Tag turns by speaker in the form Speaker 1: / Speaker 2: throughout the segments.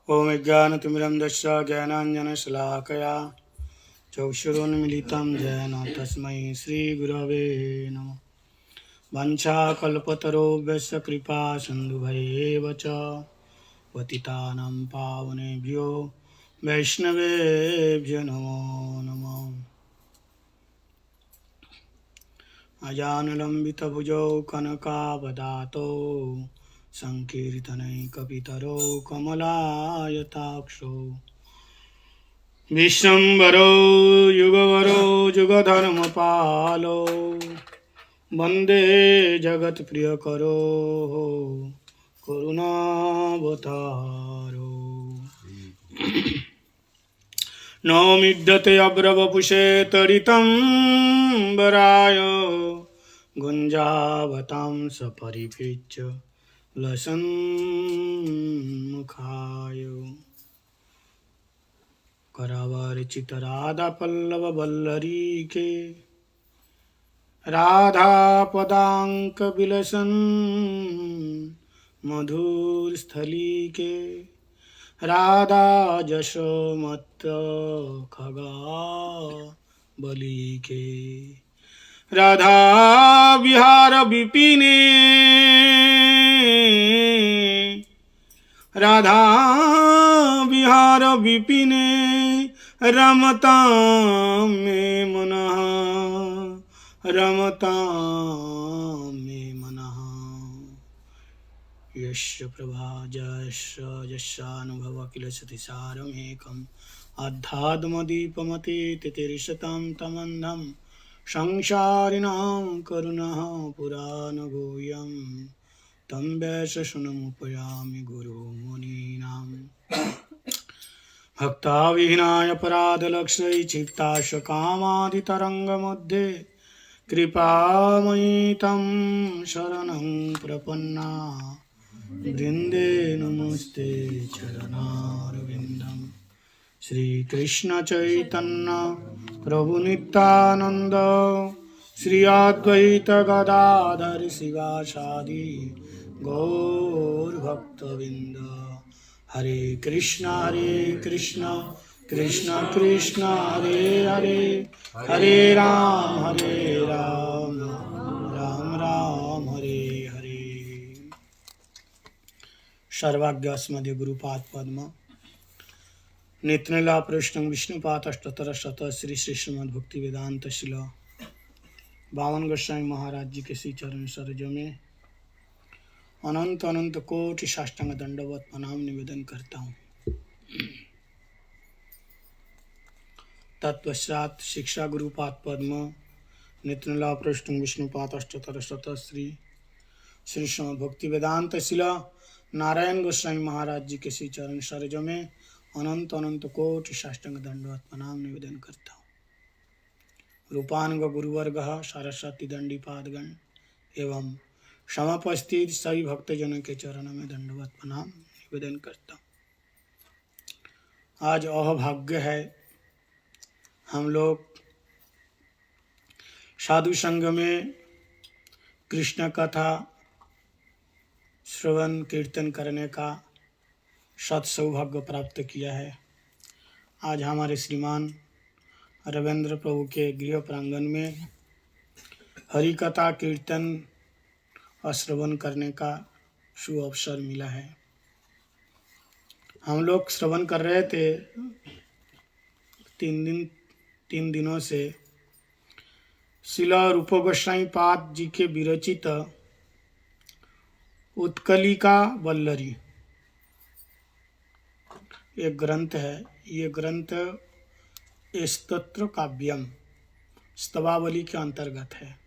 Speaker 1: ॐ ज्ञानतिमिरन्धस्य ज्ञानाञ्जनशलाकया चक्षुरुन्मीलितं येन तस्मै श्रीगुरवे नमः। वाञ्छाकल्पतरुभ्यश्च कृपा सिन्धुभ्येव च पतितानां पावनेभ्यो वैष्णवेभ्यो नमो नमः। अजानुलम्बितभुजौ कनकावदातो सङ्कीर्तनैकपितरो कमलायताक्षो विश्वम्भरो युगवरो जुगधर्मपालो वन्दे जगत्प्रियकरो करुणावतारो। नौमिद्यते अब्रवपुषे तरितं वराय गुञ्जावतां सपरिपृच्य लसन्मुखाय करावरचितराधापल्लववल्लरी के राधापदाङ्कविलसन् मधुरस्थली राधा जशोमत खगा बली के राधा विहार विपिने राधा विहार विपिने रमता मे मनः रमता मे मनः। यस्य प्रभाजस्य यस्यानुभव किल सतिसारमेकम् अध्यात्मदीपमतीत तितिर्षतां तमन्धं संसारिणां करुणः पुराणगुह्यं तं वैशसनमुपयामि गुरुमुनीनां। भक्ताविहीनाय अपराधलक्ष्यै क्षिप्ताशकामादितरङ्गमध्ये कृपामयि तं शरणं प्रपन्ना वृन्दे नमस्ते चरणारविन्दं। श्रीकृष्ण चैतन्य प्रभु नित्यानंद श्री अद्वैत गदाधर शिवासादि गौर भक्तविंद। हरे कृष्ण कृष्ण कृष्ण हरे हरे हरे राम राम राम हरे हरे। सर्वाज्ञस्मदे गुरुपाद पद्म नित्यलीला प्रविष्टं विष्णुपाद अष्टोत्तर शत श्री श्री श्रीमद् भक्ति वेदांत शिला बावन गोस्वामी महाराज जी के श्री चरण सरोज में अनंत अनंत कोटि साष्टांग दंडवत प्रणाम निवेदन करता हूँ। तत्पश्चात शिक्षा गुरुपाद पद्म नित्यलीला प्रविष्टं विष्णुपाद अष्टोत्तर शत श्री श्री श्रीमद् भक्ति वेदांत शिला नारायण गोस्वामी महाराज जी के श्री चरण सरोज में अनंत अनंत कोटि साष्टांग दंडवत प्रणाम निवेदन करता हूँ। रूपानुग गुरुवर्ग सरस्वती दंडीपादगण एवं समापस्थित सभी भक्तजनों के चरणों में दंडवत प्रणाम निवेदन करता हूँ। आज अहोभाग्य है, हम लोग साधु संघ में कृष्ण कथा श्रवण कीर्तन करने का सत्सौभाग्य प्राप्त किया है। आज हमारे श्रीमान रविंद्र प्रभु के गृह प्रांगण में हरि कथा कीर्तन और श्रवण करने का शुभ अवसर मिला है। हम लोग श्रवण कर रहे थे तीन दिनों से शिला रूप गोस्वामी पाद जी के विरचित उत्कलिका वल्लरी एक ग्रंथ है। ये ग्रंथ स्तोत्र काव्यम स्तवावली के अंतर्गत है।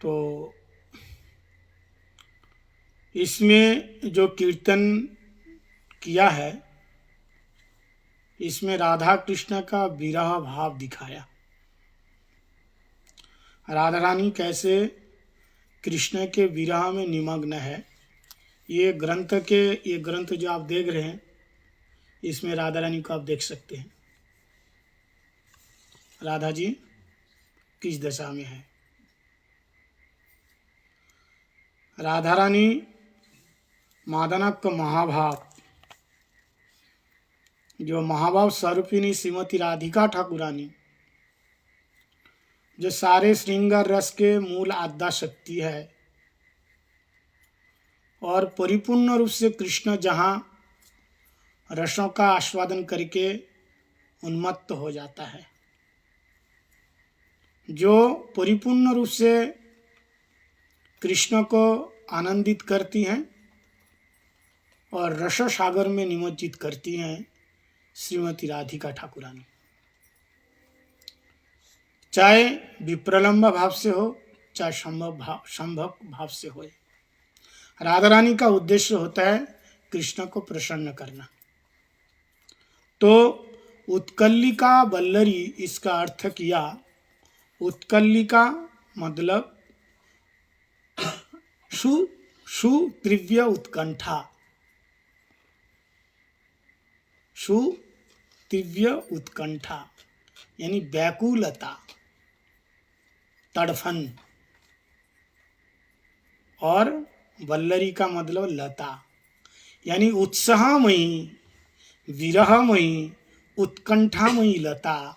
Speaker 1: तो इसमें जो कीर्तन किया है, इसमें राधा कृष्ण का विरह भाव दिखाया। राधा रानी कैसे कृष्ण के विरह में निमग्न है। ये ग्रंथ जो आप देख रहे हैं, इसमें राधा रानी को आप देख सकते हैं। राधा जी किस दशा में है। राधा रानी मादनक महाभाव, जो महाभाव स्वरूपिणी श्रीमती राधिका ठाकुरानी, जो सारे श्रृंगार रस के मूल आद्या शक्ति है और परिपूर्ण रूप से कृष्ण जहाँ रसों का आस्वादन करके उन्मत्त हो जाता है, जो परिपूर्ण रूप से कृष्ण को आनंदित करती हैं और रस सागर में निमज्जित करती हैं श्रीमती राधिका ठाकुरानी, चाहे विप्रलंब भाव से हो चाहे संभव भाव से हो। राधा रानी का उद्देश्य होता है कृष्ण को प्रसन्न करना। तो उत्कल्लिका बल्लरी, इसका अर्थ किया, उत्कल्लिका मतलब सुतीव्र उत्कंठा, सुतीव्र उत्कंठा यानी व्याकुलता, तड़फन, और वल्लरी का मतलब लता यानी उत्साहमयी, विरहमयी, उत्कंठामयी लता,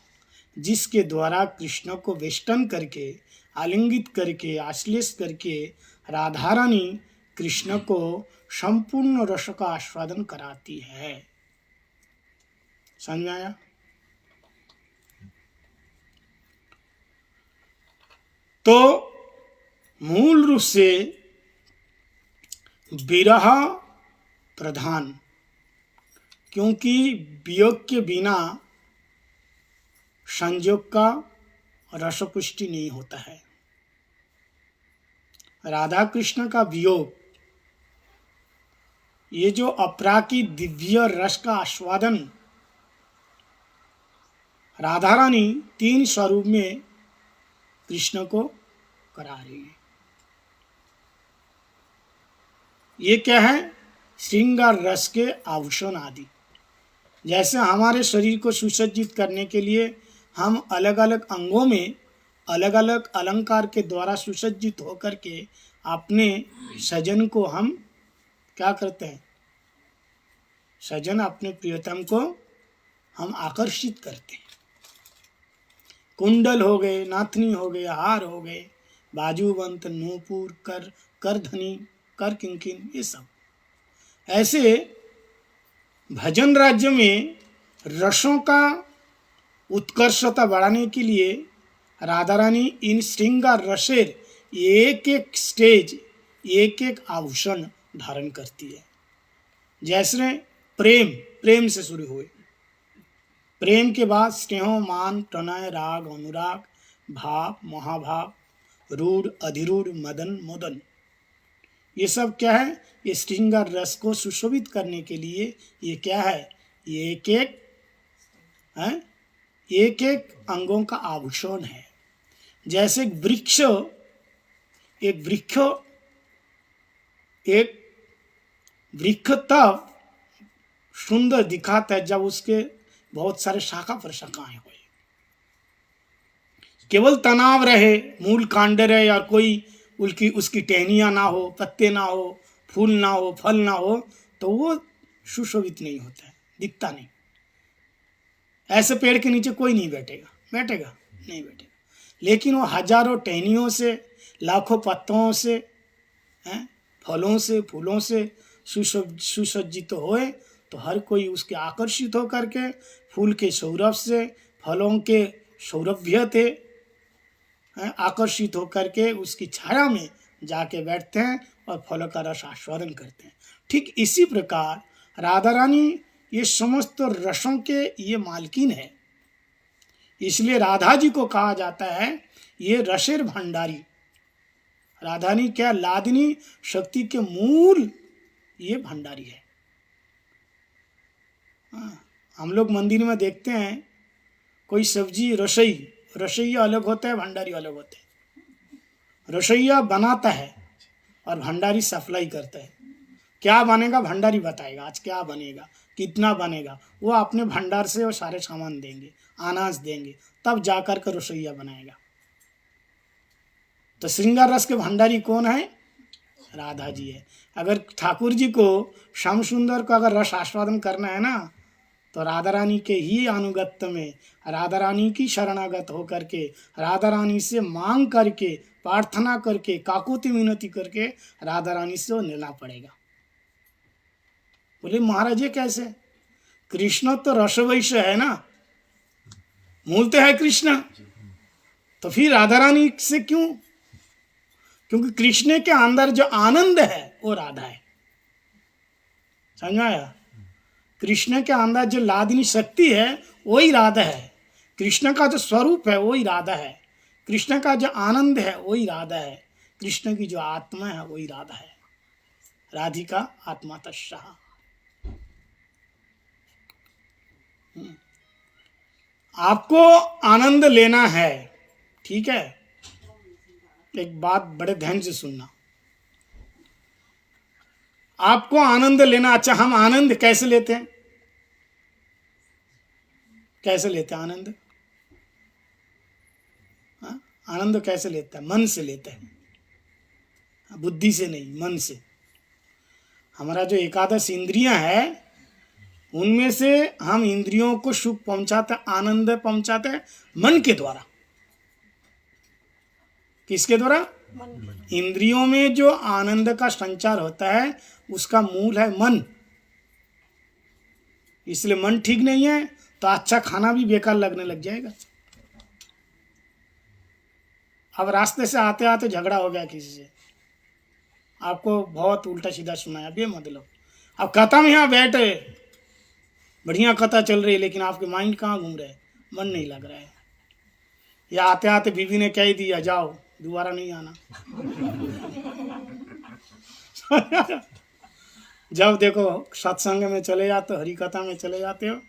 Speaker 1: जिसके द्वारा कृष्ण को वेष्टन करके, आलिंगित करके, आश्लेष करके राधा रानी कृष्ण को संपूर्ण रस का आस्वादन कराती है। समझ में आया? तो मूल रूप से विरह प्रधान, क्योंकि वियोग के बिना संयोग का रसपुष्टि नहीं होता है। राधा कृष्ण का वियोग, ये जो अपराकित दिव्य रस का आस्वादन राधा रानी 3 स्वरूप में कृष्ण को करा रही है। ये क्या है? श्रृंगार रस के आभूषण आदि। जैसे हमारे शरीर को सुसज्जित करने के लिए हम अलग अलग अंगों में अलग अलग अलंकार के द्वारा सुसज्जित होकर के अपने सजन को हम क्या करते हैं? सजन, अपने प्रियतम को हम आकर्षित करते हैं। कुंडल हो गए, नाथनी हो गए, हार हो गए, बाजूबंद, नूपुर, करधनी, कर किंकिन, ये सब। ऐसे भजन राज्य में रसों का उत्कर्षता बढ़ाने के लिए राधा रानी इन श्रृंगार रसेर एक एक स्टेज, एक एक आभूषण धारण करती है। जैसे प्रेम से शुरू हुए, प्रेम के बाद स्नेह, मान, प्रणय, राग, अनुराग, भाव, महाभाव, रूढ़, अधिरूढ़, मदन, मोदन, ये सब क्या है? ये श्रृंगार रस को सुशोभित करने के लिए ये क्या है? ये एक एक अंगों का आभूषण है। जैसे एक वृक्ष तब सुंदर दिखाता है जब उसके बहुत सारे शाखा प्रशाखाएं हो, केवल तनाव रहे, मूल कांड रहे और कोई उसकी टहनियाँ ना हो, पत्ते ना हो, फूल ना हो, फल ना हो, तो वो सुशोभित नहीं होता है, दिखता नहीं। ऐसे पेड़ के नीचे कोई नहीं बैठेगा नहीं बैठेगा। लेकिन वो हजारों टहनियों से, लाखों पत्तों से, फलों से, फूलों से सुसज्जित होए तो हर कोई उसके आकर्षित होकर के फूल के सौरभ से, फलों के सौरभ्य थे आकर्षित होकर के उसकी छाया में जाके बैठते हैं और फलों का रस आस्वादन करते हैं। ठीक इसी प्रकार राधा रानी ये समस्त रसों के ये मालकिन है। इसलिए राधा जी को कहा जाता है ये रसेर भंडारी। राधानी क्या? लादिनी शक्ति के मूल ये भंडारी है। हम लोग मंदिर में देखते हैं कोई सब्जी, रसोईया अलग होता है, भंडारी अलग होता है। रसोईया बनाता है और भंडारी सप्लाई करता है। क्या बनेगा भंडारी बताएगा, आज क्या बनेगा, कितना बनेगा, वो अपने भंडार से वो सारे सामान देंगे, अनाज देंगे, तब जाकर के रसोईया बनाएगा। तो श्रृंगार रस के भंडारी कौन है? राधा जी है। अगर ठाकुर जी को श्याम सुंदर को अगर रस आस्वादन करना है ना, तो राधा रानी के ही अनुगत्य में, राधा रानी की शरणागत होकर के, राधा रानी से मांग करके, प्रार्थना करके, काकुति मिनती करके राधा रानी से वो लेना पड़ेगा। बोले महाराज ये कैसे? कृष्ण तो रसवैश्य है ना, मूल तो है कृष्ण, तो फिर राधा रानी से क्यों? क्योंकि कृष्ण के अंदर जो आनंद है वो राधा है। समझ आया? कृष्ण के अंदर जो लादिनी शक्ति है वही राधा है। कृष्ण का जो स्वरूप है वही राधा है। कृष्ण का जो आनंद है वही राधा है। कृष्ण की जो आत्मा है वही राधा है। राधिका आत्मा तस्याः। आपको आनंद लेना है, ठीक है? एक बात बड़े ध्यान से सुनना। आपको आनंद लेना, अच्छा हम आनंद कैसे लेते हैं? कैसे लेते हैं आनंद? हाँ? आनंद कैसे लेते हैं? मन से लेते हैं, बुद्धि से नहीं, मन से। हमारा जो एकादश इंद्रियां है उनमें से हम इंद्रियों को सुख पहुंचाते, आनंद पहुंचाते हैं मन के द्वारा। किसके द्वारा? इंद्रियों में जो आनंद का संचार होता है उसका मूल है मन। इसलिए मन ठीक नहीं है तो अच्छा खाना भी बेकार लगने लग जाएगा। अब रास्ते से आते आते झगड़ा हो गया किसी से, आपको बहुत उल्टा सीधा सुनाया, अब ये मतलब अब कथा में यहाँ बैठे, बढ़िया कथा चल रही है, लेकिन आपके माइंड कहाँ घूम रहा है, मन नहीं लग रहा है। या आते आते बीवी ने कह दिया जाओ दोबारा नहीं आना। जब देखो सत्संग में चले जाते हो, हरि कथा में चले जाते हो,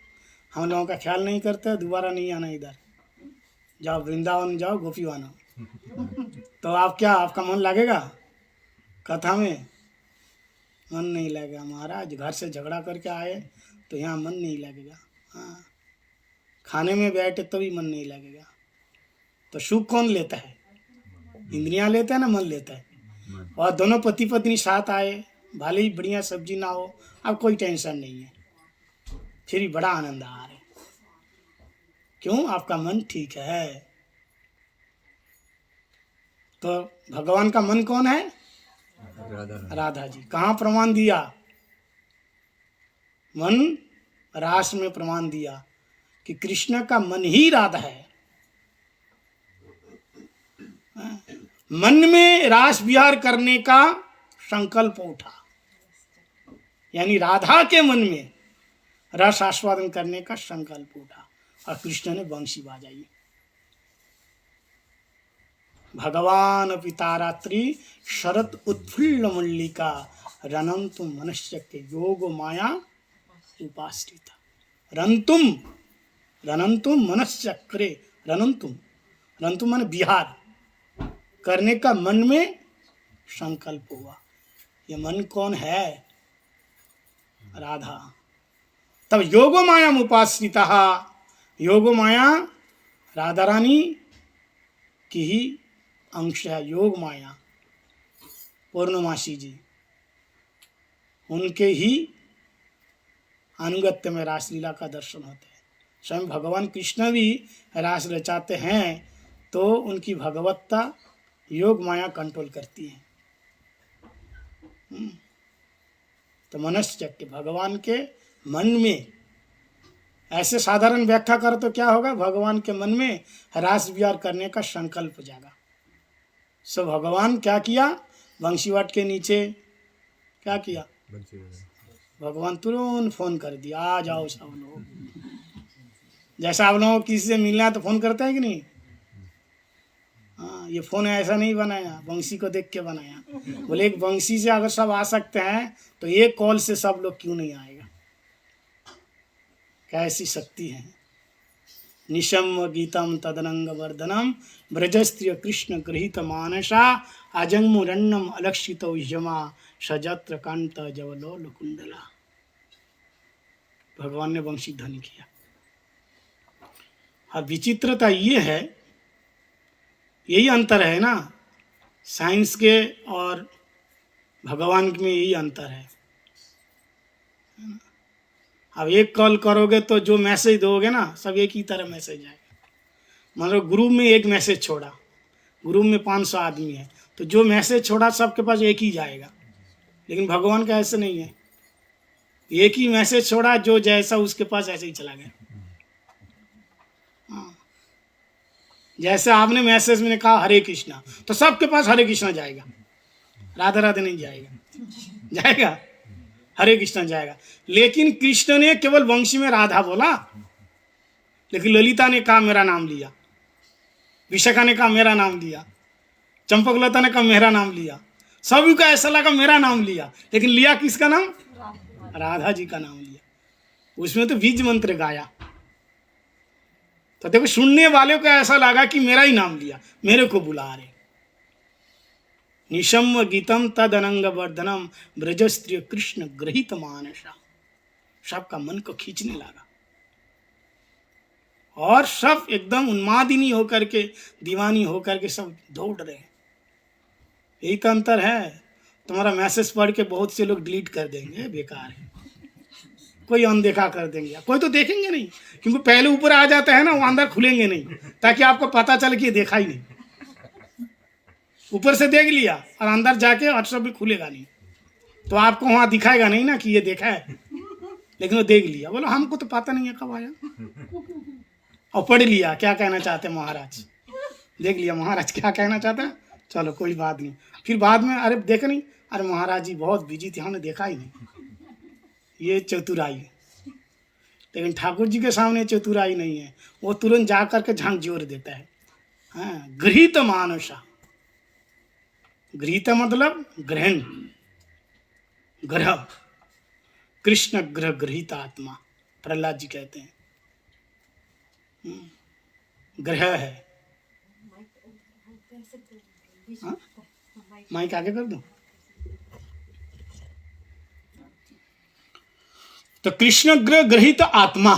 Speaker 1: हम लोगों का ख्याल नहीं करते, दोबारा नहीं आना इधर, जाओ वृंदावन जाओ, गोपी बनो। तो आप क्या, आपका मन लगेगा कथा में? मन नहीं लगेगा महाराज। घर से झगड़ा करके आए तो यहाँ मन नहीं लगेगा। हाँ, खाने में बैठे तो भी मन नहीं लगेगा। तो सुख कौन लेता है? इंद्रियां लेता है ना, मन लेता है। और दोनों पति पत्नी साथ आए, भले ही बढ़िया सब्जी ना हो, अब कोई टेंशन नहीं है, फिर भी बड़ा आनंद आ रहा है। क्यों? आपका मन ठीक है। तो भगवान का मन कौन है? राधा जी। कहाँ प्रमाण दिया? मन रास में प्रमाण दिया कि कृष्ण का मन ही राधा है। मन में रास विहार करने का संकल्प उठा, यानी राधा के मन में रस आस्वादन करने का संकल्प उठा और कृष्ण ने बंशी बजाई। भगवान पितारात्रि शरद उत्फुल्ल मल्लिका रनंतुम मनश्चक्रे योग माया उपाश्रिता। रनंतुम मनश्चक्रे, रनंतुम माने बिहार करने का मन में संकल्प हुआ। ये मन कौन है? राधा। तब योग माया उपाश्रिता, योग माया राधा रानी की ही अंश है। योग माया पूर्णमासी जी, उनके ही अनुगत्य में रासलीला का दर्शन होता है। स्वयं भगवान कृष्ण भी रास रचाते हैं तो उनकी भगवत्ता योग माया कंट्रोल करती है। तो मनश्चक्र, भगवान के मन में, ऐसे साधारण व्याख्या करो तो क्या होगा? भगवान के मन में रास विहार करने का संकल्प जागा। सो भगवान क्या किया? बंशीवाट के नीचे क्या किया? भगवान तुरंत फोन कर दिया, आ जाओ सब लोग। जैसा आप लोगों को किसी से मिलना है तो फोन करते हैं कि नहीं? हाँ, ये फोन ऐसा नहीं बनाया, बंसी को देख के बनाया। बोले एक बंसी से अगर सब आ सकते हैं तो एक कॉल से सब लोग क्यों नहीं आएगा? कैसी शक्ति है। निशम गीतम तदनंग वर्धनम ब्रजस्त्रिय कृष्ण गृहित मानसा अजंगमुरन्नम अलक्षित यमा सजत्र कांत जवलो लकुंडला। भगवान ने वंशी ध्वनि किया। और विचित्रता ये है, यही अंतर है ना साइंस के और भगवान में यही अंतर है। अब एक कॉल करोगे तो जो मैसेज दोगे ना सब एक ही तरह मैसेज आएगा। मान लो ग्रुप में एक मैसेज छोड़ा, ग्रुप में 500 आदमी है, तो जो मैसेज छोड़ा सबके पास एक ही जाएगा। लेकिन भगवान का ऐसे नहीं है, एक ही मैसेज छोड़ा, जो जैसा उसके पास ऐसे ही चला गया। हाँ। जैसे आपने मैसेज में कहा हरे कृष्णा, तो सबके पास हरे कृष्णा जाएगा, राधा राधे नहीं जाएगा। जाएगा हरे कृष्णा जाएगा। लेकिन कृष्ण ने केवल वंशी में राधा बोला, लेकिन ललिता ने कहा मेरा नाम लिया, विशाखा ने कहा मेरा नाम लिया, चंपकलता ने कहा मेरा नाम लिया, सभी को ऐसा लगा मेरा नाम लिया, लेकिन लिया किसका नाम? राधा जी का नाम लिया। उसमें तो बीज मंत्र गाया। तो देखो सुनने वाले को ऐसा लगा कि मेरा ही नाम लिया, मेरे को बुला रहे। निशम्य गीतम तद अनंग वर्धनम ब्रजस्त्रिय कृष्ण ग्रहित मानसा। सबका मन को खींचने लगा और सब एकदम उन्मादिनी होकर के, दीवानी होकर के सब दौड़ रहे हैं। यही तो अंतर है। तुम्हारा मैसेज पढ़ के बहुत से लोग डिलीट कर देंगे, बेकार है। कोई अनदेखा कर देंगे, कोई तो देखेंगे नहीं, क्योंकि पहले ऊपर आ जाता है ना, वो अंदर खुलेंगे नहीं, ताकि आपको पता चले कि ये देखा ही नहीं। ऊपर से देख लिया और अंदर जाके व्हाट्सएप भी खुलेगा नहीं, तो आपको वहां दिखाएगा नहीं ना कि ये देखा है, लेकिन वो देख लिया। बोलो हमको तो पता नहीं है कब आया, और पढ़ लिया क्या कहना चाहते महाराज, देख लिया महाराज क्या कहना चाहता है, चलो कोई बात नहीं। फिर बाद में अरे देख नहीं, अरे महाराज जी बहुत बिजी थे, हमने देखा ही नहीं। ये चतुराई। लेकिन ठाकुर जी के सामने चतुराई नहीं है, वो तुरंत जा करके झांक जोर देता है। हाँ, गृहीत मानसा। गृहीत मतलब ग्रहण, ग्रह, कृष्ण ग्रह गृहीत आत्मा, प्रहलाद जी कहते हैं। ग्रह है। हाँ? माइक आगे कर दूं? तो कृष्ण ग्रह गृहीत आत्मा,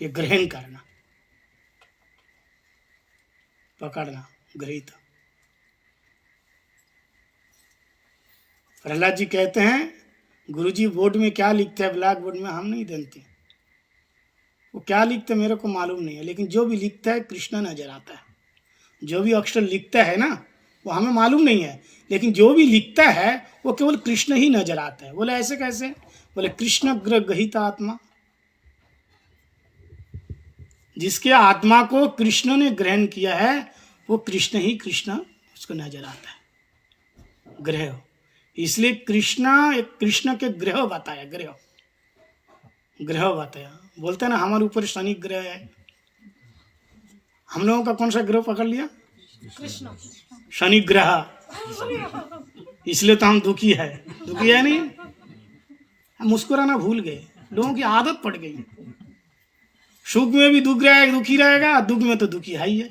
Speaker 1: ये ग्रहण करना, पकड़ना, गृहीत। प्रहलाद जी कहते हैं गुरुजी बोर्ड में क्या लिखते हैं, ब्लैक बोर्ड में हम नहीं जानते, वो क्या लिखते मेरे को मालूम नहीं है, लेकिन जो भी लिखता है कृष्ण नजर आता है। जो भी अक्षर लिखता है ना वो हमें मालूम नहीं है, लेकिन जो भी लिखता है वो केवल कृष्ण ही नजर आता है। बोले ऐसे कैसे? बोले कृष्ण ग्रह गृहीत आत्मा, जिसके आत्मा को कृष्ण ने ग्रहण किया है वो कृष्ण ही कृष्ण उसको नजर आता है। ग्रह, इसलिए कृष्ण के ग्रह बताया, ग्रह बताया। बोलते हैं ना हमारे ऊपर शनि ग्रह है, हम लोगों का कौन सा ग्रह पकड़ लिया? कृष्ण, शनि ग्रह। इसलिए तो हम दुखी है नहीं, हम मुस्कुराना भूल गए, लोगों की आदत पड़ गई। सुख में भी दुखी रहेगा, दुख में तो दुखी है ही है।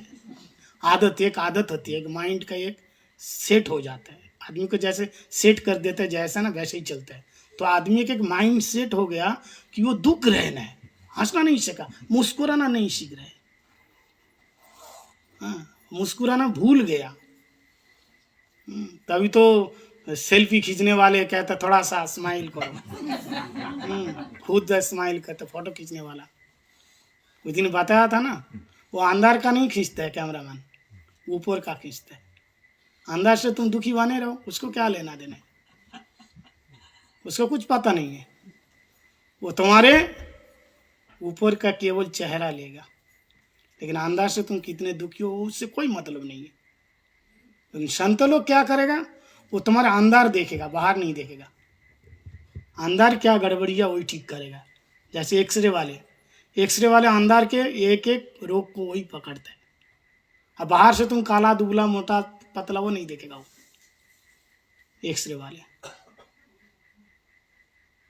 Speaker 1: आदत होती है, माइंड का एक सेट हो जाता है। आदमी को जैसे सेट कर देता है जैसा ना वैसे ही चलता है। तो आदमी का एक माइंड सेट हो गया कि वो दुख रहना है, हंसना नहीं सीखा, मुस्कुराना नहीं सीख रहे। हाँ, मुस्कुराना भूल गया। तभी तो सेल्फी खींचने वाले कहते थोड़ा सा स्माइल करो, खुद स्माइल करते। फोटो खींचने वाला उस दिन बताया था ना, वो अंदर का नहीं खींचता है कैमरामैन, ऊपर का खींचता है। अंदर से तुम दुखी बने रहो, उसको क्या लेना देना, उसको कुछ पता नहीं है। वो तुम्हारे ऊपर का केवल चेहरा लेगा, लेकिन अंदर से तुम कितने दुखी हो उससे कोई मतलब नहीं है। लेकिन संत लोग क्या करेगा, वो तुम्हारा अंदर देखेगा, बाहर नहीं देखेगा। अंदर क्या गड़बड़िया वही ठीक करेगा। जैसे एक्सरे वाले अंदर के एक एक रोग को वही पकड़ता है। अब बाहर से तुम काला दुबला मोटा पतला वो नहीं देखेगा, वो एक्सरे वाले।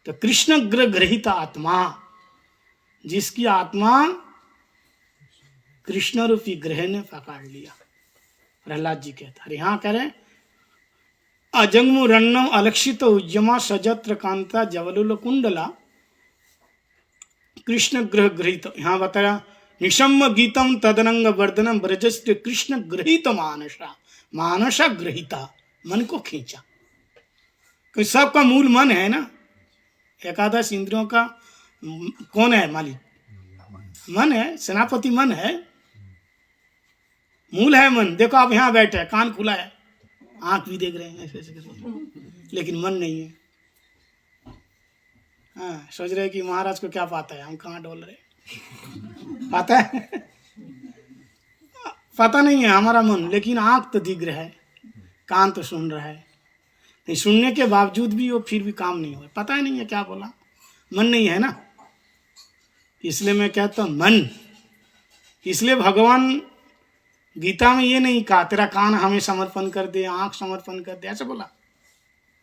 Speaker 1: तो कृष्ण ग्रह गृहीत आत्मा, जिसकी आत्मा कृष्ण रूपी ग्रह ने पकड़ लिया। प्रहलाद जी कहते, अरे यहां कह रहे अजंगमु रण्णम अलक्षित उज्जमा सजत्र कांता जवलुल कुंडला कृष्ण ग्रह गृहीत। यहां बताया निशम्य गीतम तदनंग वर्धनम ब्रजस्ते कृष्ण गृहीत मानसा, मानसा गृहीता। मन को खींचा, क्योंकि सबका मूल मन है ना। एकादश इंद्रियों का कौन है मालिक? मन है, सेनापति मन है, मूल है मन। देखो आप यहाँ बैठे हैं, कान खुला है, आंख भी देख रहे हैं ऐसे ऐसे करके, लेकिन मन नहीं है। हाँ, सोच रहे कि महाराज को क्या पता है, हम कहाँ डोल रहे। पता है? पता नहीं है हमारा मन, लेकिन आंख तो दिख रहा है, कान तो सुन रहा है। नहीं, सुनने के बावजूद भी वो फिर भी काम नहीं हो, पता ही नहीं है क्या बोला, मन नहीं है ना। इसलिए मैं कहता हूँ मन। इसलिए भगवान गीता में ये नहीं कहा तेरा कान हमें समर्पण कर दे, आंख समर्पण कर दे, ऐसा बोला।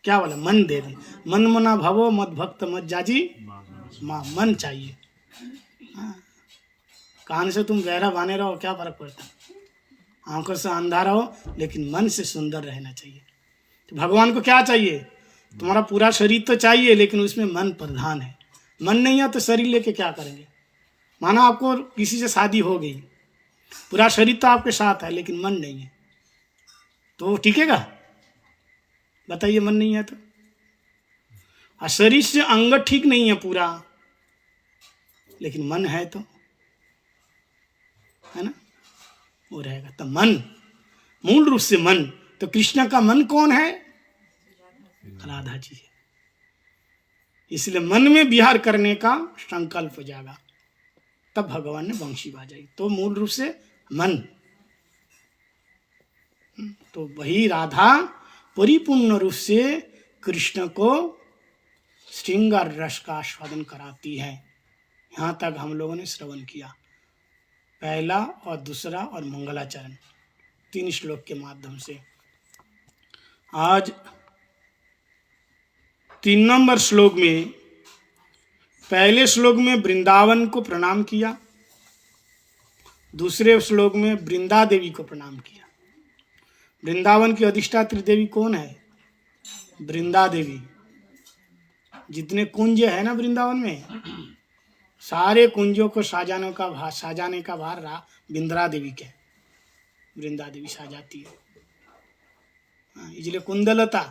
Speaker 1: क्या बोला? मन दे दे। मन मना भवो मत भक्त मत जाजी माँ, मन चाहिए। हाँ। कान से तुम गहरा बाने रहो, क्या फर्क पड़ता, आंखों से अंधा रहो, लेकिन मन से सुंदर रहना चाहिए। तो भगवान को क्या चाहिए? तुम्हारा पूरा शरीर तो चाहिए, लेकिन उसमें मन प्रधान है। मन नहीं है तो शरीर लेके क्या करेंगे? माना आपको किसी से शादी हो गई, पूरा शरीर तो आपके साथ है, लेकिन मन नहीं है, तो टिकेगा? बताइए, मन नहीं है तो। और शरीर से अंग ठीक नहीं है पूरा, लेकिन मन है तो, है ना, वो रहेगा। तो मन, मूल रूप से मन। तो कृष्ण का मन कौन है? राधा जी है। इसलिए मन में विहार करने का संकल्प जागा, तब भगवान ने बंशी बजाई। तो मूल रूप से मन। तो वही राधा परिपूर्ण रूप से कृष्ण को श्रृंगार रस का आस्वादन कराती है। यहाँ तक हम लोगों ने श्रवण किया, पहला और दूसरा और मंगलाचरण, 3 श्लोक के माध्यम से। आज 3 नंबर श्लोक में, पहले श्लोक में वृंदावन को प्रणाम किया, दूसरे श्लोक में वृंदा देवी को प्रणाम किया। वृंदावन की अधिष्ठात्री देवी कौन है? वृंदा देवी। जितने कुंज है ना वृंदावन में, सारे कुंजों को साजाने का भार वृंदा देवी के, वृंदा देवी साजाती है। इसलिए कुंदलता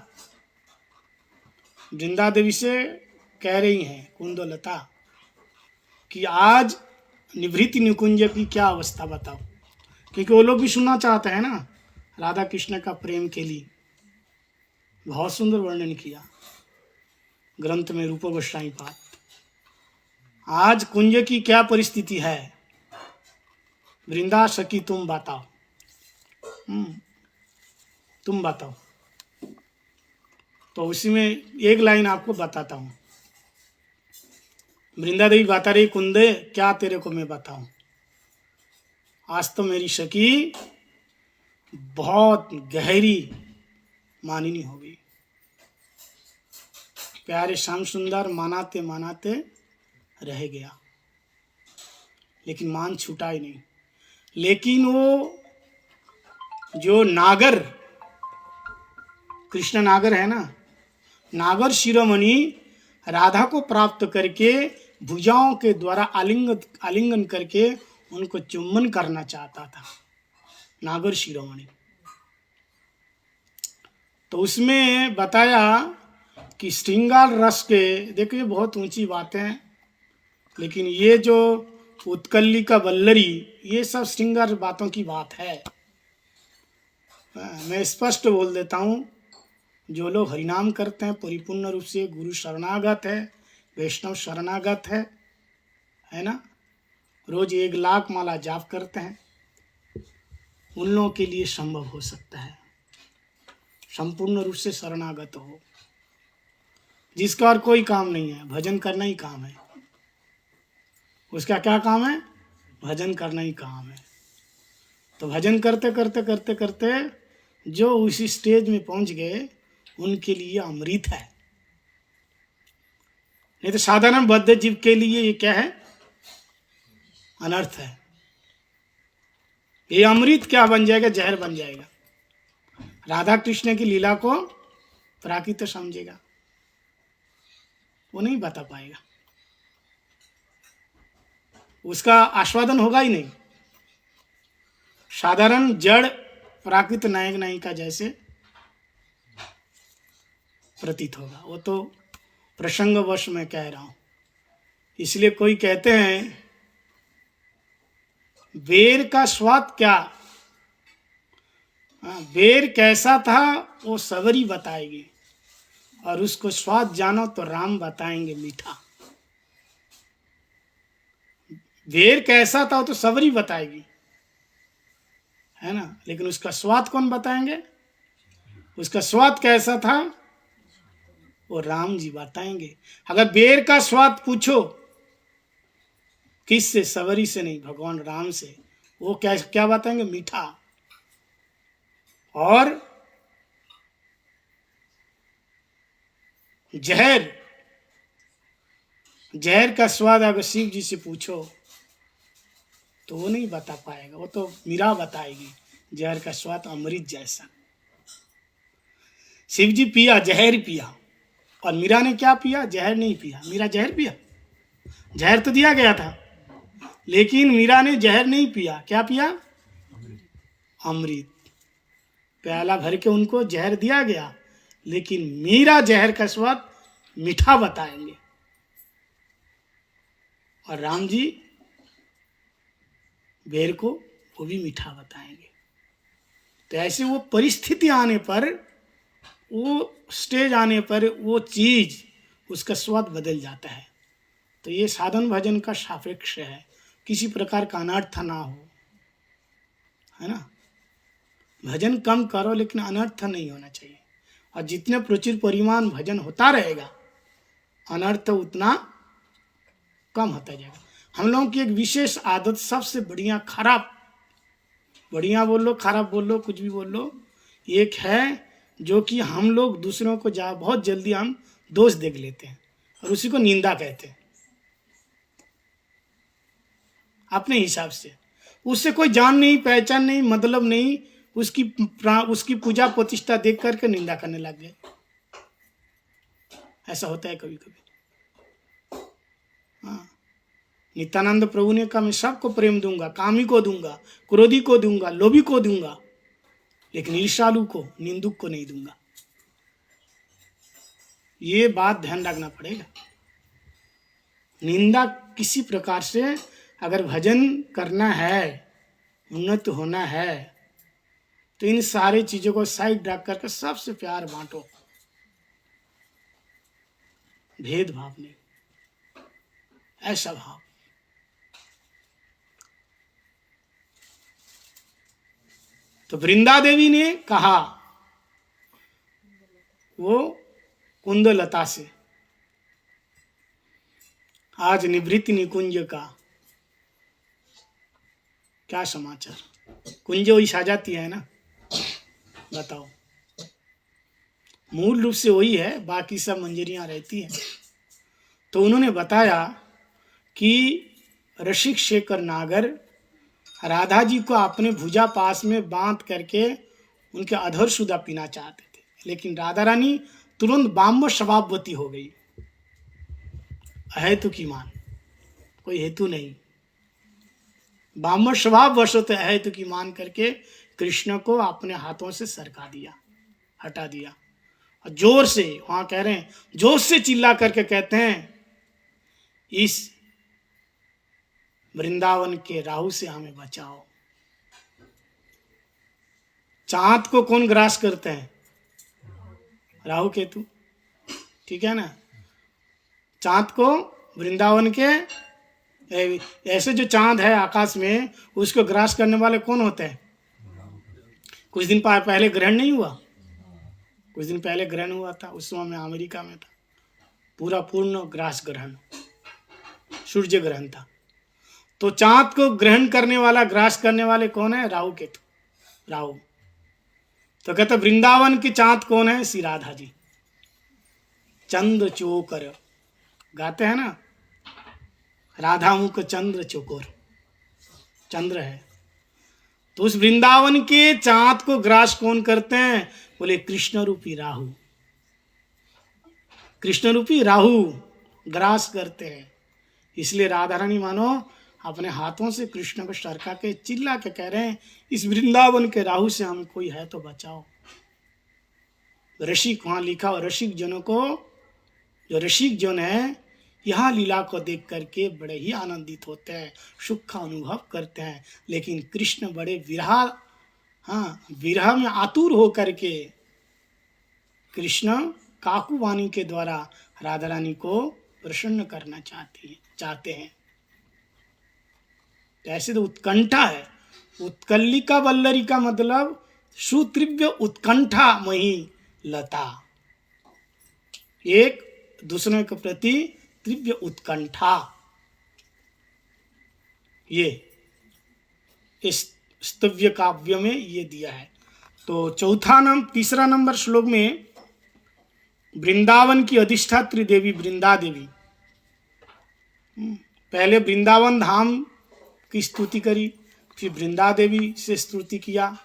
Speaker 1: वृंदा देवी से कह रही हैं, कुंदलता, कि आज निभृति निकुंज की क्या अवस्था बताओ, क्योंकि वो लोग भी सुनना चाहते हैं ना राधा कृष्ण का प्रेम के लिए। बहुत सुंदर वर्णन किया ग्रंथ में रूप गोस्वामी पाद। आज कुंज की क्या परिस्थिति है, वृंदा सखी तुम बताओ, तुम बताओ। तो उसी में एक लाइन आपको बताता हूँ। वृंदा देवी बता रही, कुंदे क्या तेरे को मैं बताऊं, आज तो मेरी सखी बहुत गहरी मानिनी हो गई। प्यारे श्याम सुंदर मानाते मानाते रह गया, लेकिन मान छूटा ही नहीं। लेकिन वो जो नागर, कृष्ण नागर है ना, नागर शिरोमणि राधा को प्राप्त करके भुजाओं के द्वारा आलिंगन करके उनको चुम्बन करना चाहता था, नागर शिरोमणि। तो उसमें बताया कि श्रृंगार रस के, देखिए बहुत ऊंची बातें, लेकिन ये जो उत्कल्लिका वल्लरी, ये सब श्रृंगार बातों की बात है। मैं स्पष्ट बोल देता हूँ, जो लोग हरिनाम करते हैं परिपूर्ण रूप से, गुरु शरणागत है, वैष्णव शरणागत है ना, रोज 1 लाख माला जाप करते हैं, उन लोगों के लिए संभव हो सकता है संपूर्ण रूप से शरणागत हो। जिसका और कोई काम नहीं है, भजन करना ही काम है, उसका क्या काम है? भजन करना ही काम है। तो भजन करते करते करते करते जो उसी स्टेज में पहुंच गए, उनके लिए अमृत है। नहीं तो साधारण बद्ध जीव के लिए ये क्या है? अनर्थ है। ये अमृत क्या बन जाएगा? जहर बन जाएगा। राधा कृष्ण की लीला को प्राकृत समझेगा, वो नहीं बता पाएगा, उसका आस्वादन होगा ही नहीं। साधारण जड़ प्राकृत नायक नायिका जैसे प्रतीत होगा। वो तो प्रसंगवश मैं कह रहा हूं। इसलिए कोई कहते हैं बेर का स्वाद क्या, बेर कैसा था वो सवरी बताएगी, और उसको स्वाद जानो तो राम बताएंगे मीठा। बेर कैसा था वो तो सवरी बताएगी, है ना, लेकिन उसका स्वाद कौन बताएंगे? उसका स्वाद कैसा था वो राम जी बताएंगे। अगर बेर का स्वाद पूछो किससे? सवरी से नहीं, भगवान राम से। वो क्या क्या बताएंगे? मीठा। और जहर, जहर का स्वाद अगर शिव जी से पूछो तो वो नहीं बता पाएगा, वो तो मीरा बताएगी जहर का स्वाद अमृत जैसा। शिव जी पिया, जहर पिया, और मीरा ने क्या पिया? जहर नहीं पिया। मीरा जहर पिया? जहर तो दिया गया था, लेकिन मीरा ने जहर नहीं पिया। क्या पिया? अमृत। प्याला भर के उनको जहर दिया गया, लेकिन मीरा जहर का स्वाद मीठा बताएंगे, और राम जी बेर को वो भी मीठा बताएंगे। तो ऐसे वो परिस्थिति आने पर, वो स्टेज आने पर वो चीज, उसका स्वाद बदल जाता है। तो ये साधन भजन का सापेक्ष है, किसी प्रकार का अनर्थ ना हो, है ना। भजन कम करो लेकिन अनर्थ नहीं होना चाहिए, और जितने प्रचुर परिमाण भजन होता रहेगा अनर्थ उतना कम होता जाएगा। हम लोगों की एक विशेष आदत, सबसे बढ़िया खराब, बढ़िया बोल लो खराब बोल लो कुछ भी बोल लो, एक है जो कि हम लोग दूसरों को बहुत जल्दी हम दोष देख लेते हैं और उसी को निंदा कहते हैं अपने हिसाब से। उससे कोई जान नहीं, पहचान नहीं, मतलब नहीं, उसकी पूजा प्रतिष्ठा देख करके निंदा करने लग गए। ऐसा होता है कभी कभी। हाँ, नित्यानंद प्रभु ने कहा मैं सबको प्रेम दूंगा, कामी को दूंगा, क्रोधी को दूंगा, लोभी को दूंगा, लेकिन ईर्ष्यालु को, निंदुक को नहीं दूंगा। ये बात ध्यान रखना पड़ेगा। निंदा किसी प्रकार से, अगर भजन करना है, उन्नत होना है, तो इन सारी चीजों को साइड रख करके सबसे प्यार बांटो, भेदभाव नहीं, ऐसा भाव। तो वृंदा देवी ने कहा वो कुंदलता से, आज निभृति निकुंज का क्या समाचार? कुंज वही साजाती है ना, बताओ। मूल रूप से वही है, बाकी सब मंजरियां रहती हैं। तो उन्होंने बताया कि रसिक शेखर नागर राधा जी को अपने भुजा पास में बांध करके उनके अधर सुधा पीना चाहते थे, लेकिन राधा रानी तुरंत बाम्ब स्वभाववती हो गई। अहेतु की मान, कोई हेतु नहीं, बाम्ब स्वभाव वशत अहेतु की मान करके कृष्ण को अपने हाथों से सरका दिया, हटा दिया, और जोर से, वहां कह रहे हैं जोर से चिल्ला करके कहते हैं इस वृंदावन के राहु से हमें बचाओ। चांद को कौन ग्रास करते हैं? राहु केतु, ठीक है ना। चांद को, वृंदावन के ऐसे जो चांद है आकाश में, उसको ग्रास करने वाले कौन होते हैं? कुछ दिन पहले ग्रहण नहीं हुआ? कुछ दिन पहले ग्रहण हुआ था, उस समय मैं अमेरिका में था, पूरा पूर्ण ग्रास ग्रहण, सूर्य ग्रहण था। तो चांद को ग्रहण करने वाला, ग्रास करने वाले कौन है? राहु केतु, राहु। तो कहते वृंदावन के चांद कौन है? श्री राधा जी। चंद्र चोकर गाते हैं ना, राधा मुख चंद्र चोकर, चंद्र है। तो उस वृंदावन के चांद को ग्रास कौन करते हैं? बोले कृष्ण रूपी राहु। कृष्ण रूपी राहु ग्रास करते हैं। इसलिए राधा रानी मानो अपने हाथों से कृष्ण को सरका के चिल्ला के कह रहे हैं इस वृंदावन के राहु से हमें कोई है तो बचाओ। रसिक, वहाँ लिखा और रसिक जनों को, जो रसिक जन है यहाँ लीला को देख करके बड़े ही आनंदित होते हैं, सुख का अनुभव करते हैं। लेकिन कृष्ण बड़े विरह में आतुर होकर के कृष्ण काकुवाणी के द्वारा राधा रानी को प्रसन्न करना चाहते हैं। तो ऐसे तो उत्कंठा है। उत्कल्लिका वल्लरी का मतलब सुतीव्र उत्कंठा मही लता, एक दूसरे के प्रति तीव्र उत्कंठा, ये इस स्तव्य काव्य में ये दिया है। तो तीसरा नंबर श्लोक में वृंदावन की अधिष्ठात्री देवी वृंदा देवी, पहले वृंदावन धाम की स्तुति करी, फिर वृंदा देवी से स्तुति किया,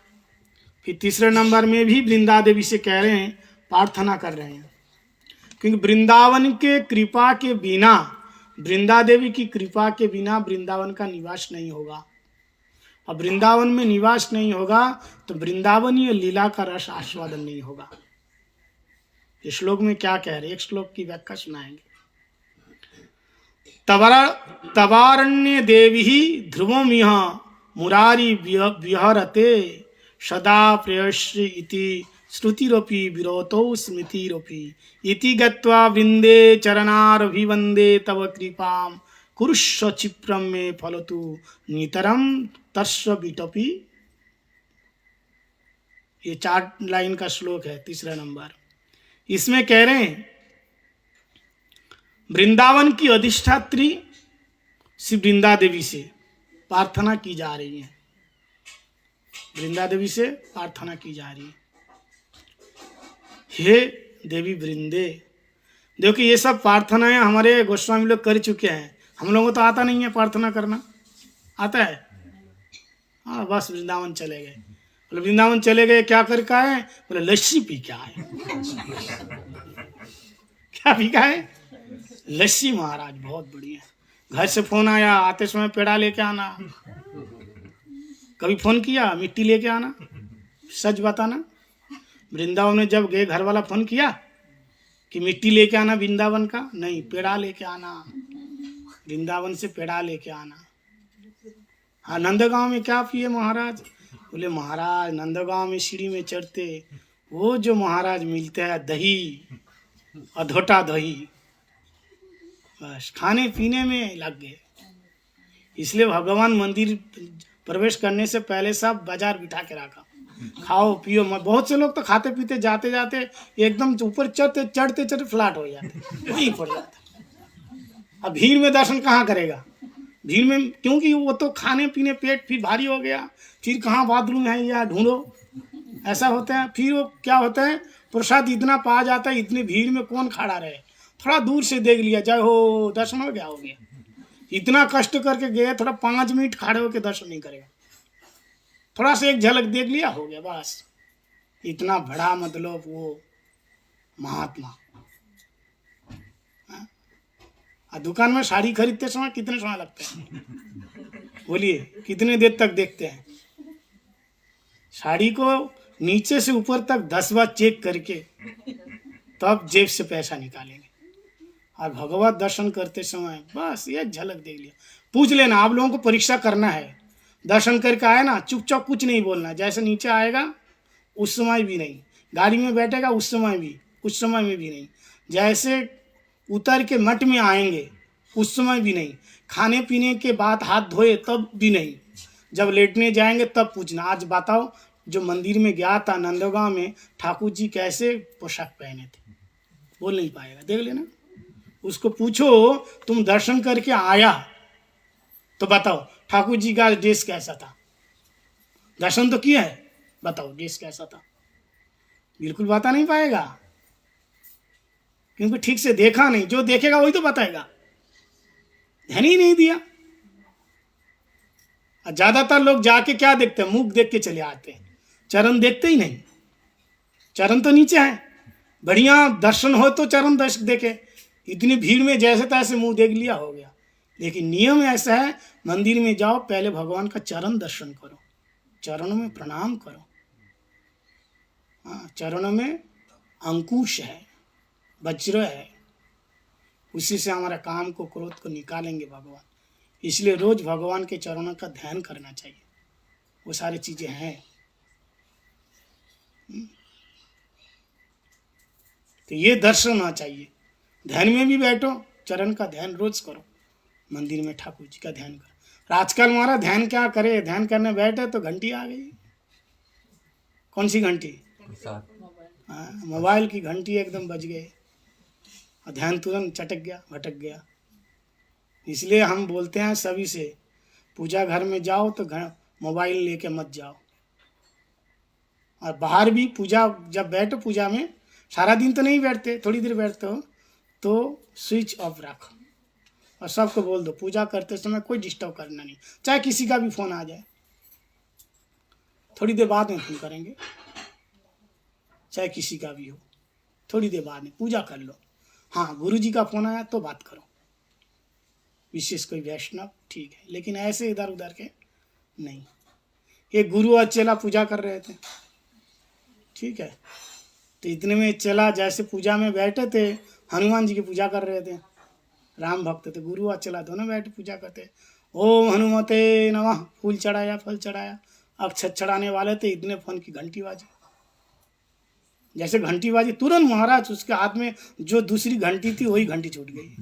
Speaker 1: फिर तीसरे नंबर में भी वृंदा देवी से कह रहे हैं, प्रार्थना कर रहे हैं। क्योंकि वृंदावन के कृपा के बिना, वृंदा देवी की कृपा के बिना वृंदावन का निवास नहीं होगा। अब वृंदावन में निवास नहीं होगा तो वृंदावनीय लीला का रस आस्वादन नहीं होगा। इस श्लोक में क्या कह रहे हैं, एक श्लोक की व्याख्या सुनाएंगे। तवारण्य देवी ध्रुवमिह मुरारी विहरते सदा प्रेयसी इति श्रुतिरपि विरोतो स्मृतिरपि इति गत्वा वृंदे चरणारभिवंदे तव कृपाम कुरुष्व क्षिप्रम में फलतु नितरम तस्व बिटपि। ये 4 लाइन का श्लोक है, तीसरा नंबर। इसमें कह रहे हैं वृंदावन की अधिष्ठात्री श्री वृंदा देवी से प्रार्थना की जा रही है, वृंदा देवी से प्रार्थना की जा रही है, हे देवी वृंदे। देखो ये सब प्रार्थनाएं हमारे गोस्वामी लोग कर चुके हैं, हम लोगों को तो आता नहीं है प्रार्थना करना, आता है? हाँ, बस वृंदावन चले गए। बोले वृंदावन चले गए क्या कर का है? बोले लस्सी पी क्या है। क्या पी का है? लस्सी महाराज बहुत बढ़िया। घर से फोन आया, आते समय पेड़ा लेके आना। कभी फोन किया मिट्टी लेके आना? सच बताना। वृंदावन में जब गए घर वाला फोन किया कि मिट्टी लेके आना वृंदावन का? नहीं, पेड़ा लेके आना, वृंदावन से पेड़ा लेके आना। हाँ, नंदगांव में क्या पिए महाराज? बोले महाराज नंदगांव में सीढ़ी में चढ़ते वो जो महाराज मिलते हैं दही, अधोटा दही, बस खाने पीने में लग गए। इसलिए भगवान मंदिर प्रवेश करने से पहले सब बाजार बिठा के रखा, खाओ पियो मत। बहुत से लोग तो खाते पीते जाते जाते एकदम ऊपर चढ़ते फ्लैट हो जाते, वहीं पड़ जाते। अब भीड़ में दर्शन कहाँ करेगा? भीड़ में, क्योंकि वो तो खाने पीने पेट फिर भारी हो गया, फिर कहाँ बाथरूम है या ढूंढो, ऐसा होता है। फिर वो क्या होता है, प्रसाद इतना पा जाता है, इतनी भीड़ में कौन खड़ा रहे, थोड़ा दूर से देख लिया जय हो, दर्शन हो गया। इतना कष्ट करके गए, थोड़ा 5 मिनट खड़े होकर दर्शन नहीं करेगा, थोड़ा सा एक झलक देख लिया हो गया बस। इतना बड़ा मतलब वो महात्मा। दुकान में साड़ी खरीदते समय कितने समय लगते हैं? बोलिए कितने देर तक देखते हैं? साड़ी को नीचे से ऊपर तक 10 बार चेक करके तब जेब से पैसा निकालेंगे। और भगवत दर्शन करते समय बस ये झलक देख लिया। पूछ लेना, आप लोगों को परीक्षा करना है, दर्शन करके आए ना, चुपचाप कुछ नहीं बोलना। जैसे नीचे आएगा उस समय भी नहीं, गाड़ी में बैठेगा उस समय भी, उस समय में भी नहीं, जैसे उतर के मठ में आएंगे उस समय भी नहीं, खाने पीने के बाद हाथ धोए तब भी नहीं, जब लेटने जाएंगे तब पूछना आज बताओ जो मंदिर में गया था नंदगांव में ठाकुर जी कैसे पोशाक पहने थे? बोल नहीं पाएगा, देख लेना। उसको पूछो तुम दर्शन करके आया तो बताओ ठाकुर जी का ड्रेस कैसा था? दर्शन तो किया है, बताओ ड्रेस कैसा था? बिल्कुल बता नहीं पाएगा, क्योंकि ठीक से देखा नहीं। जो देखेगा वही तो बताएगा, ध्यान ही नहीं दिया। ज्यादातर लोग जाके क्या देखते हैं, मुख देख के चले आते हैं, चरण देखते ही नहीं। चरण तो नीचे है, बढ़िया दर्शन हो तो चरण दर्शक देखे, इतनी भीड़ में जैसे तैसे मुंह देख लिया हो गया। लेकिन नियम ऐसा है, मंदिर में जाओ पहले भगवान का चरण दर्शन करो, चरणों में प्रणाम करो। हाँ, चरणों में अंकुश है, वज्र है, उसी से हमारा काम को, क्रोध को निकालेंगे भगवान। इसलिए रोज भगवान के चरणों का ध्यान करना चाहिए, वो सारी चीजें हैं। तो ये दर्शन होना चाहिए। ध्यान में भी बैठो, चरण का ध्यान रोज करो, मंदिर में ठाकुर जी का ध्यान करो। आजकल हमारा ध्यान क्या करे, ध्यान करने बैठे तो घंटी आ गई। कौन सी घंटी? मोबाइल की घंटी एकदम बज गई और ध्यान तुरंत चटक गया, भटक गया। इसलिए हम बोलते हैं सभी से, पूजा घर में जाओ तो मोबाइल लेके मत जाओ, और बाहर भी पूजा जब बैठो, पूजा में सारा दिन तो नहीं बैठते, थोड़ी देर बैठते हो तो स्विच ऑफ रखो और सबको बोल दो पूजा करते समय कोई डिस्टर्ब करना नहीं, चाहे किसी का भी फोन आ जाए, थोड़ी देर बाद में फोन करेंगे, चाहे किसी का भी हो, थोड़ी देर बाद में पूजा कर लो। हाँ, गुरु जी का फोन आया तो बात करो, विशेष कोई वैष्णव ठीक है, लेकिन ऐसे इधर उधर के नहीं। ये गुरु और चेला पूजा कर रहे थे, ठीक है, तो इतने में चेला जैसे पूजा में बैठे थे, हनुमान जी की पूजा कर रहे थे, राम भक्त थे, गुरु और चेला दोनों बैठे पूजा करते, ओम हनुमते नमः, फूल चढ़ाया, फल चढ़ाया, अक्षत चढ़ाने वाले थे, इतने फोन की घंटी बाजी। जैसे घंटी बाजी तुरंत महाराज उसके हाथ में जो दूसरी घंटी थी वही घंटी छूट गई,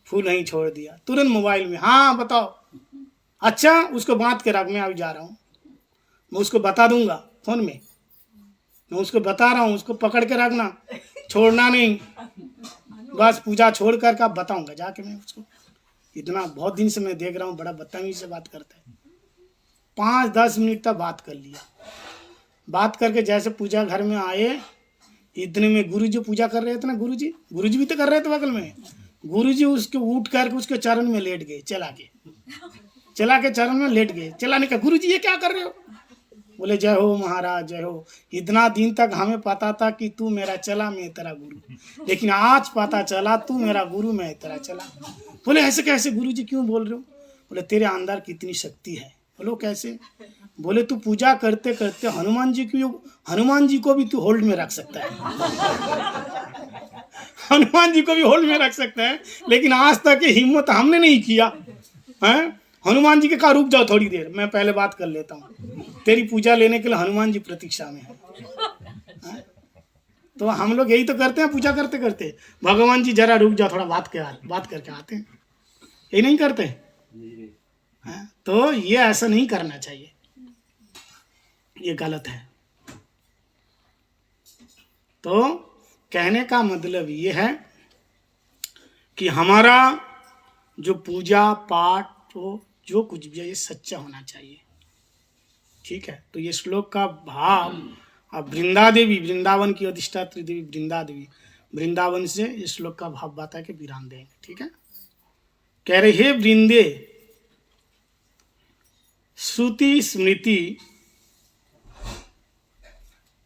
Speaker 1: फूल नहीं छोड़ दिया, तुरंत मोबाइल में, हाँ बताओ, अच्छा उसको बांध के रख, मैं अभी जा रहा हूँ, मैं उसको बता दूंगा फोन में, मैं उसको बता रहा हूँ, उसको पकड़ के रखना, छोड़ना नहीं, बस पूजा छोड़ कर का बताऊंगा जाके मैं उसको। इतना बहुत दिन से मैं देख रहा हूँ, बड़ा बदतमीजी से बात करता है। 5-10 मिनट तक बात कर लिया, बात करके जैसे पूजा घर में आए, इतने में गुरु जी पूजा कर रहे थे ना, गुरु जी भी तो कर रहे थे बगल में, गुरु जी उसके उठ करके उसके चरण में लेट गए, चला के चरण में लेट गए। चला ने कहा गुरु जी ये क्या कर रहे हो? बोले जय हो महाराज जय हो, इतना दिन तक हमें पता था कि तू मेरा चला, मैं तेरा गुरु, लेकिन आज पता चला तू मेरा गुरु, मैं तेरा चला। बोले ऐसे कैसे गुरु जी, क्यों बोल रहे हो? बोले तेरे अंदर कितनी शक्ति है। बोलो कैसे? बोले तू पूजा करते करते हनुमान जी को भी तू होल्ड में रख सकता है हनुमान जी को भी होल्ड में रख सकता है, लेकिन आज तक ये हिम्मत हमने नहीं किया है। हनुमान जी के कहा रुक जाओ थोड़ी देर, मैं पहले बात कर लेता हूँ, तेरी पूजा लेने के लिए हनुमान जी प्रतीक्षा में है। तो हम लोग यही तो करते हैं, पूजा करते करते भगवान जी जरा रुक जाओ, थोड़ा बात करके आते हैं, ये नहीं करते है? तो ये ऐसा नहीं करना चाहिए, ये गलत है। तो कहने का मतलब ये है कि हमारा जो पूजा पाठ तो जो कुछ भी है ये सच्चा होना चाहिए, ठीक है। तो ये श्लोक का भाव अब वृंदा देवी, वृंदावन की अधिष्ठात्री देवी वृंदा देवी, वृंदावन से इस श्लोक का भाव बता के विराम देंगे, ठीक है। कह रहे हे वृंदे, श्रुति स्मृति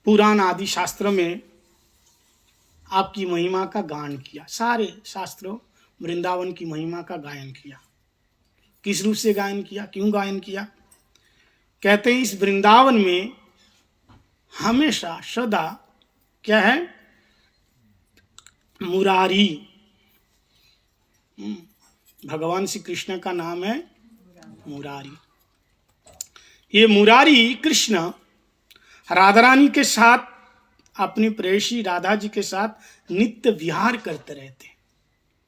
Speaker 1: पुराण आदि शास्त्र में आपकी महिमा का गान किया, सारे शास्त्रों वृंदावन की महिमा का गायन किया। किस रूप से गायन किया, क्यों गायन किया? कहते हैं इस वृंदावन में हमेशा सदा क्या है, मुरारी, भगवान श्री कृष्ण का नाम है मुरारी। ये मुरारी कृष्ण राधा रानी के साथ, अपनी प्रेयसी राधा जी के साथ नित्य विहार करते रहते,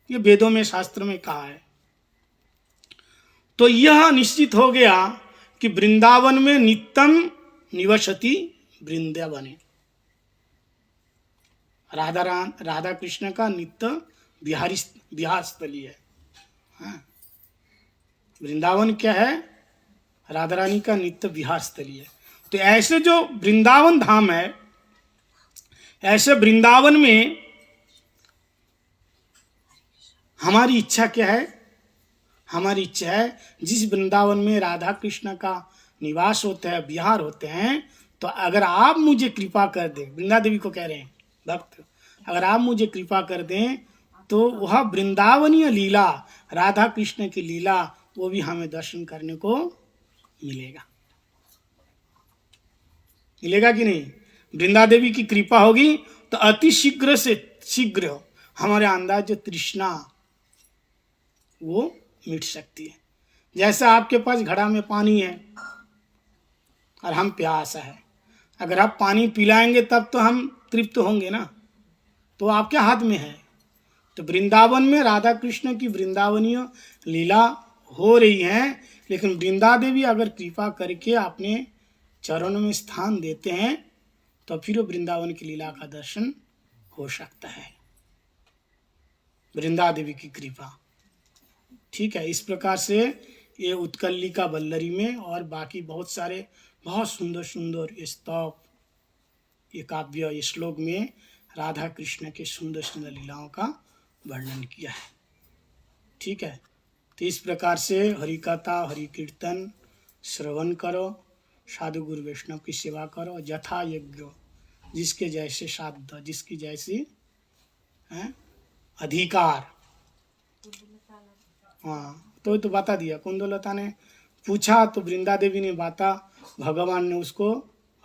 Speaker 1: ये वेदों में शास्त्र में कहा है। तो यह निश्चित हो गया कि वृंदावन में नित्यम निवसति वृंदावने, राधा कृष्ण का नित्य विहार स्थली है। वृंदावन क्या है? राधा रानी का नित्य विहार स्थली है। तो ऐसे जो वृंदावन धाम है, ऐसे वृंदावन में हमारी इच्छा क्या है? हमारी इच्छा है जिस वृंदावन में राधा कृष्ण का निवास होता है, विहार होते हैं, तो अगर आप मुझे कृपा कर दें, वृंदा देवी को कह रहे हैं भक्त, अगर आप मुझे कृपा कर दें तो वह वृंदावनीय लीला, राधा कृष्ण की लीला, वो भी हमें दर्शन करने को मिलेगा। मिलेगा कि नहीं? वृंदा देवी की कृपा होगी तो अति शीघ्र से शीघ्र हमारे अंदर जो तृष्णा वो मिट सकती है। जैसे आपके पास घड़ा में पानी है और हम प्यास है, अगर आप पानी पिलाएंगे तब तो हम तृप्त होंगे ना, तो आपके हाथ में है। तो वृंदावन में राधा कृष्ण की वृंदावनीय लीला हो रही है, लेकिन वृंदा देवी अगर कृपा करके अपने चरणों में स्थान देते हैं तो फिर वृंदावन की लीला का दर्शन हो सकता है, वृंदा देवी की कृपा। ठीक है, इस प्रकार से ये उत्कलिका वल्लरी में और बाकी बहुत सारे बहुत सुंदर सुंदर स्तव, ये काव्य, ये श्लोक में राधा कृष्ण के सुंदर सुंदर लीलाओं का वर्णन किया है। ठीक है, तो इस प्रकार से हरि कथा हरि कीर्तन श्रवण करो, साधु गुरु वैष्णव की सेवा करो यथा यज्ञ, जिसके जैसे साध्य, जिसकी जैसी अधिकार। हाँ, तो बता दिया, कुंदलता ने पूछा तो वृंदा देवी ने बाता, भगवान ने उसको,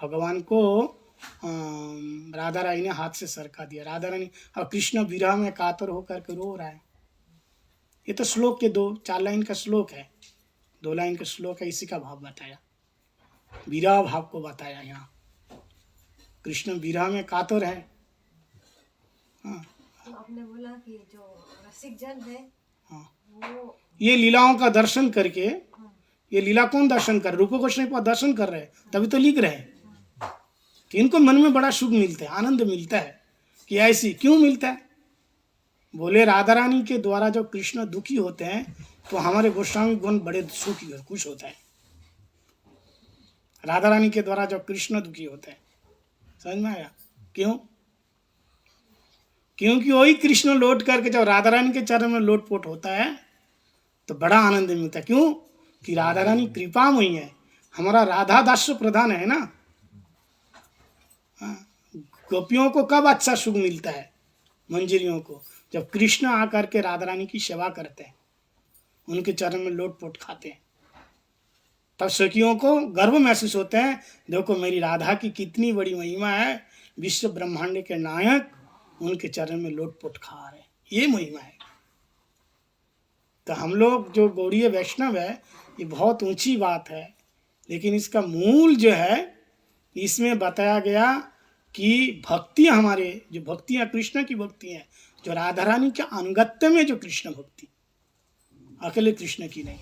Speaker 1: भगवान को राधा रानी ने हाथ से सरका दिया। राधा रानी और कृष्ण विरह में कातर होकर के रो रहा है। ये तो श्लोक के 4 लाइन का श्लोक है, 2 लाइन का श्लोक है, इसी का भाव बताया, विरह भाव को बताया। यहाँ कृष्ण विरह में कातर है। हाँ,
Speaker 2: तो आपने बोला कि जो रसिक जन है,
Speaker 1: हाँ,
Speaker 2: वो
Speaker 1: ये लीलाओं का दर्शन करके, ये लीला कौन दर्शन कर, रूप गोस्वामी का दर्शन कर रहे हैं, तभी तो लिख रहे हैं कि इनको मन में बड़ा सुख मिलता है, आनंद मिलता है। कि ऐसी क्यों मिलता है? बोले राधा रानी के द्वारा जब कृष्ण दुखी होते हैं तो हमारे गोस्वामी गुण बड़े सुखी खुश होता है। राधा रानी के द्वारा जब कृष्ण दुखी होते हैं, समझ में आया क्यों? क्योंकि वही कृष्ण लौट करके जब राधा रानी के चरण में लोटपोट होता है तो बड़ा आनंद मिलता है। क्यों? कि राधा रानी कृपामयी है, हमारा राधा दास्य प्रधान है ना। गोपियों को कब अच्छा सुख मिलता है? मंजरियों को, जब कृष्ण आकर के राधा रानी की सेवा करते हैं, उनके चरण में लोटपोट खाते हैं, तब सखियों को गर्व महसूस होते हैं, देखो मेरी राधा की कितनी बड़ी महिमा है, विश्व ब्रह्मांड के नायक उनके चरण में लोटपोट खा रहे, ये महिमा है। तो हम लोग जो गौड़ीय वैष्णव है, ये बहुत ऊंची बात है, लेकिन इसका मूल जो है इसमें बताया गया कि भक्ति, हमारे जो भक्तियां कृष्ण की भक्ति है, जो राधा रानी के अनुगत्य में जो कृष्ण भक्ति, अकेले कृष्ण की नहीं,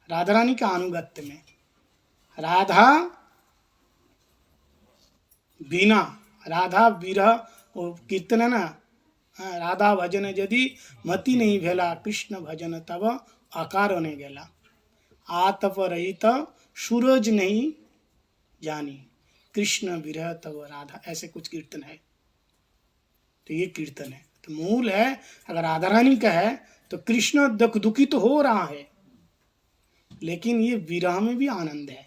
Speaker 1: राधा रानी के अनुगत्य में, राधा बिना, राधा विरह वो कीर्तन है ना, राधा भजन यदि मति नहीं भेला, कृष्ण भजन तब आकार ने गेला, आतप रहित सूरज नहीं जानी, कृष्ण विरह तब राधा, ऐसे कुछ कीर्तन है। तो ये कीर्तन है, तो मूल है। अगर राधा रानी का है तो कृष्ण दुखी तो हो रहा है, लेकिन ये विरह में भी आनंद है।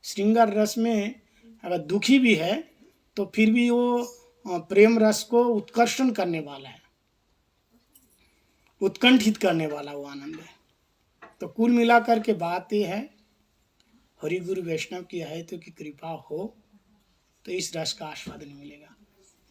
Speaker 1: श्रृंगार रस में अगर दुखी भी है तो फिर भी वो प्रेम रस को उत्कर्षण करने वाला है, उत्कंठित करने वाला वो आनंद है। तो कुल मिलाकर के बात ये है, हरि गुरु वैष्णव की है तो की कृपा हो तो इस रस का आस्वादन मिलेगा।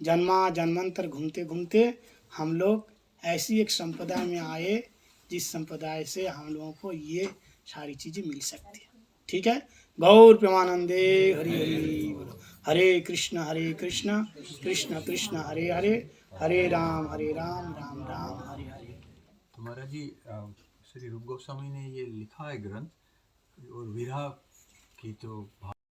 Speaker 1: जन्मा जन्मांतर घूमते घूमते हम लोग ऐसी एक संप्रदाय में आए जिस संप्रदाय से हम लोगों को ये सारी चीजें मिल सकती है। ठीक है, गौर प्रेमानंदे हरि हरि बोलो। हरे कृष्ण कृष्ण कृष्ण हरे हरे, हरे राम राम राम हरे हरे।
Speaker 3: तो महाराज जी, श्री रूप गोस्वामी ने ये लिखा है ग्रंथ, और विरह की तो